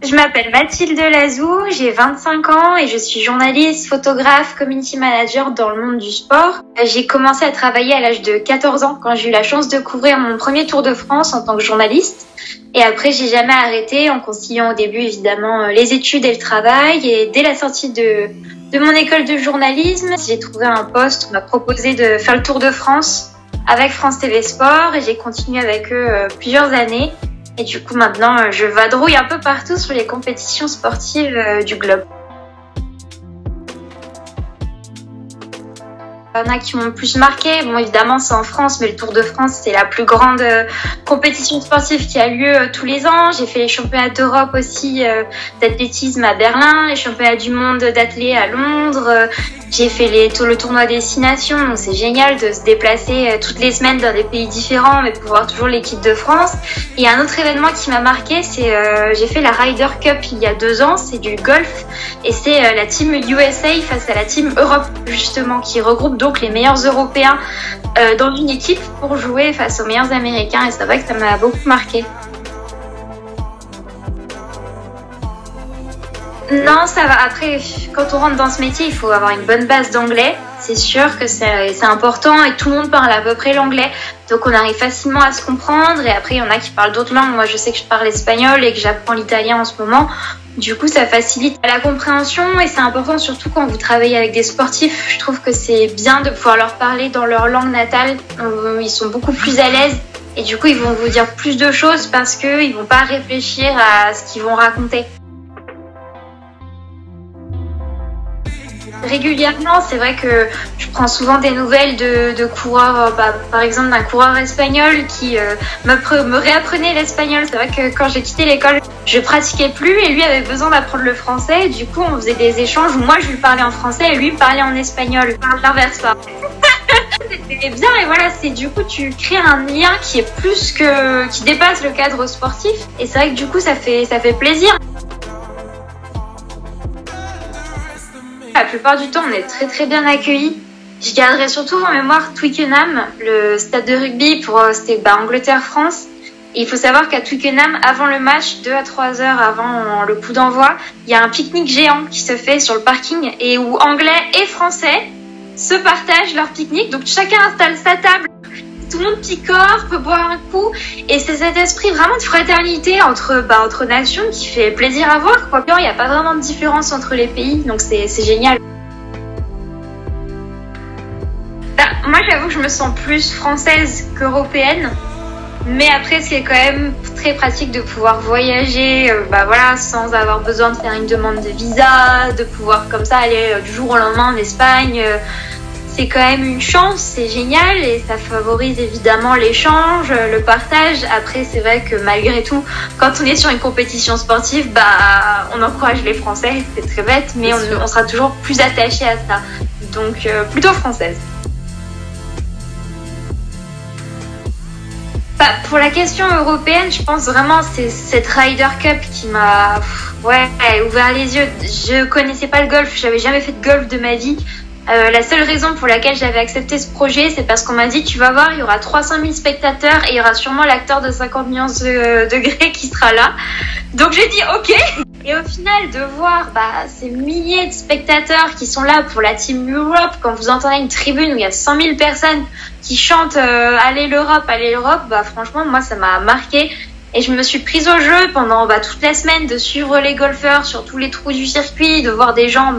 Je m'appelle Mathilde Lazou, j'ai 25 ans et je suis journaliste, photographe, community manager dans le monde du sport. J'ai commencé à travailler à l'âge de 14 ans quand j'ai eu la chance de couvrir mon premier Tour de France en tant que journaliste. Et après, j'ai jamais arrêté en conciliant au début évidemment les études et le travail. Et dès la sortie de mon école de journalisme, j'ai trouvé un poste. On m'a proposé de faire le Tour de France avec France TV Sport et j'ai continué avec eux plusieurs années. Et du coup, maintenant, je vadrouille un peu partout sur les compétitions sportives du globe. Il y en a qui m'ont le plus marqué. Bon, évidemment, c'est en France, mais le Tour de France, c'est la plus grande compétition sportive qui a lieu tous les ans. J'ai fait les championnats d'Europe aussi d'athlétisme à Berlin, les championnats du monde d'athlé à Londres. J'ai fait le tournoi Destination, donc c'est génial de se déplacer toutes les semaines dans des pays différents, mais pour voir toujours l'équipe de France. Et un autre événement qui m'a marqué, c'est j'ai fait la Ryder Cup il y a 2 ans, c'est du golf, et c'est la team USA face à la team Europe, justement, qui regroupe donc les meilleurs Européens dans une équipe pour jouer face aux meilleurs Américains, et c'est vrai que ça m'a beaucoup marqué. Non, ça va. Après, quand on rentre dans ce métier, il faut avoir une bonne base d'anglais. C'est sûr que c'est important et tout le monde parle à peu près l'anglais. Donc on arrive facilement à se comprendre. Et après, il y en a qui parlent d'autres langues. Moi, je sais que je parle espagnol et que j'apprends l'italien en ce moment. Du coup, ça facilite la compréhension et c'est important surtout quand vous travaillez avec des sportifs. Je trouve que c'est bien de pouvoir leur parler dans leur langue natale. Ils sont beaucoup plus à l'aise et du coup, ils vont vous dire plus de choses parce qu'ils vont pas réfléchir à ce qu'ils vont raconter. Régulièrement, c'est vrai que je prends souvent des nouvelles de coureurs, par exemple d'un coureur espagnol qui me réapprenait l'espagnol. C'est vrai que quand j'ai quitté l'école, je pratiquais plus et lui avait besoin d'apprendre le français. Du coup, on faisait des échanges où moi je lui parlais en français et lui parlait en espagnol. L'inverse pas. C'était bien et voilà, c'est du coup tu crées un lien qui dépasse le cadre sportif et c'est vrai que du coup ça fait plaisir. La plupart du temps, on est très bien accueillis. Je garderai surtout en mémoire Twickenham, le stade de rugby c'était Angleterre-France. Et il faut savoir qu'à Twickenham, avant le match, 2 à 3 heures avant le coup d'envoi, il y a un pique-nique géant qui se fait sur le parking et où Anglais et Français se partagent leur pique-nique. Donc chacun installe sa table. Tout le monde picore, peut boire un coup. Et c'est cet esprit vraiment de fraternité entre nations qui fait plaisir à voir, quoi. Il n'y a pas vraiment de différence entre les pays, donc c'est génial. Moi, j'avoue que je me sens plus française qu'européenne. Mais après, c'est quand même très pratique de pouvoir voyager sans avoir besoin de faire une demande de visa, de pouvoir comme ça aller du jour au lendemain en Espagne. C'est quand même une chance, c'est génial et ça favorise évidemment l'échange, le partage. Après, c'est vrai que malgré tout, quand on est sur une compétition sportive, on encourage les Français, c'est très bête, mais on sera toujours plus attaché à ça. Donc, plutôt française. Pour la question européenne, je pense vraiment c'est cette Ryder Cup qui m'a ouvert les yeux. Je connaissais pas le golf, j'avais jamais fait de golf de ma vie. La seule raison pour laquelle j'avais accepté ce projet, c'est parce qu'on m'a dit tu vas voir, il y aura 300 000 spectateurs et il y aura sûrement l'acteur de 50 millions de degrés qui sera là. Donc j'ai dit ok. Et au final, de voir ces milliers de spectateurs qui sont là pour la Team Europe, quand vous entendez une tribune où il y a 100 000 personnes qui chantent allez l'Europe, franchement, moi ça m'a marqué. Et je me suis prise au jeu pendant toute la semaine de suivre les golfeurs sur tous les trous du circuit, de voir des gens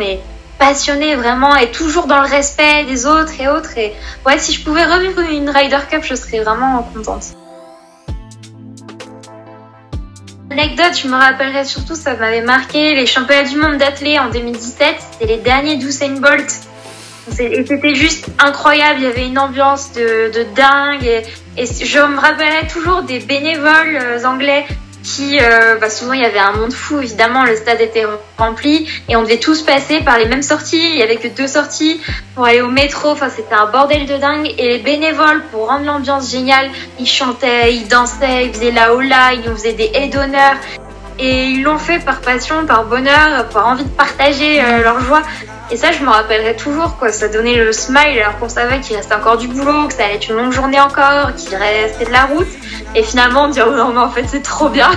passionnés vraiment et toujours dans le respect des autres et autres. Et ouais, si je pouvais revivre une Ryder Cup, je serais vraiment contente. Anecdote, je me rappellerai surtout, ça m'avait marqué, les championnats du monde d'athlé en 2017, c'était les derniers d'Usain Bolt. Et c'était juste incroyable, il y avait une ambiance de dingue et je me rappellerai toujours des bénévoles anglais qui, souvent il y avait un monde fou, évidemment, le stade était rempli et on devait tous passer par les mêmes sorties, il y avait que 2 sorties pour aller au métro, c'était un bordel de dingue et les bénévoles, pour rendre l'ambiance géniale, ils chantaient, ils dansaient, ils faisaient la hola, ils nous faisaient des aides d'honneur et ils l'ont fait par passion, par bonheur, par envie de partager leur joie. Et ça, je me rappellerai toujours, quoi. Ça donnait le smile alors qu'on savait qu'il restait encore du boulot, que ça allait être une longue journée encore, qu'il restait de la route. Et finalement, on dit, oh non, mais en fait, c'est trop bien.